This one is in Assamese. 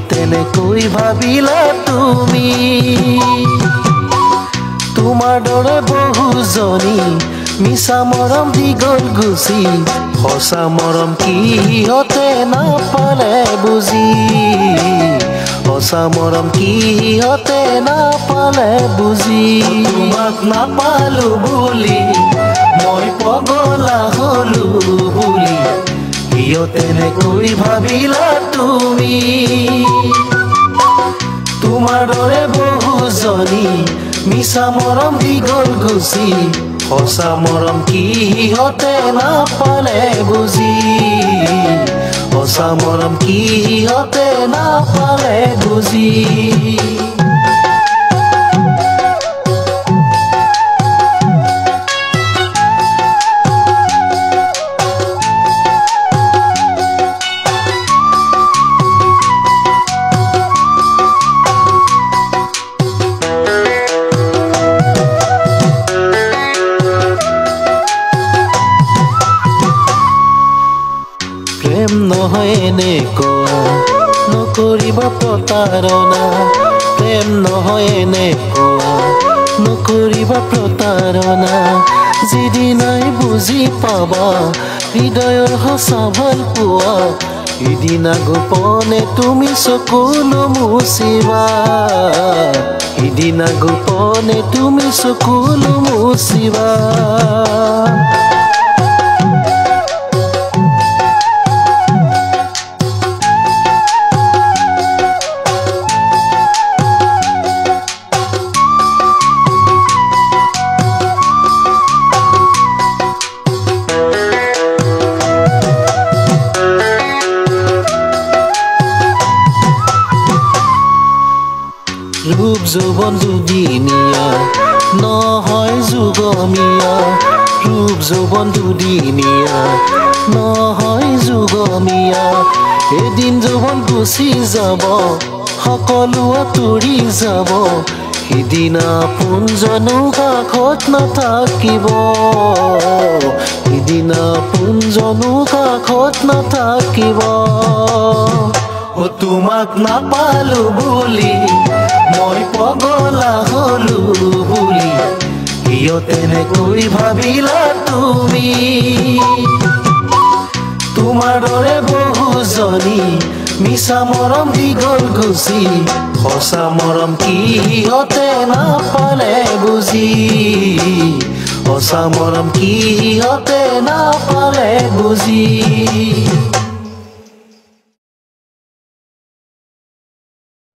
তেনেকৈ ভাবিলা তুমি তোমাৰ দৰে বহুজনী মিছা মৰম দি গ'ল গুচি সঁচা মৰম কিহতে নাপালে বুজি সঁচা মৰম কিহতে নাপালে বুজি তোমাক নাপালো বুলি মই পগলা হলো বুলি কিয় তেনেকৈ ভাবিলা তুমি তোমাৰ দৰে বহুজনী মিছা মৰম দি গ'ল গুচি সঁচা মৰম কিহতে নাপালে বুজি সঁচা মৰম কিহতে নাপালে বুজি প্ৰেম নহয় এনেকুৱা নকৰিবা প্ৰতাৰণা প্ৰেম নহয় এনেকুৱা নকৰিবা প্ৰতাৰণা যিদিনাই বুজি পাবা হৃদয়ৰ সঁচা ভাল পোৱা সিদিনা গোপনে তুমি চকুলো মুচিবা সিদিনা গোপনে তুমি চকুলো মুচিবা ৰূপ যৌৱন দুদিনীয়া নহয় যুগমীয়া ৰূপ যৌৱন দুদিনীয়া নহয় যুগমীয়া এদিন যৌৱন গুচি যাব সকলো আঁতৰি যাব সিদিনা আপোনজনো কাষত নাথাকিব সিদিনা আপোনজনো কাষত নাথাকিব তোমাক নাপালো বুলি মই পগলা হলো বুলি কিয় তেনেকৈ ভাবিলা তুমি তোমাৰ দৰে বহুজনী মিছা মৰম দি গ'ল গুচি সঁচা মৰম কিহতে নাপালে বুজি সঁচা মৰম কিহতে নাপালে বুজি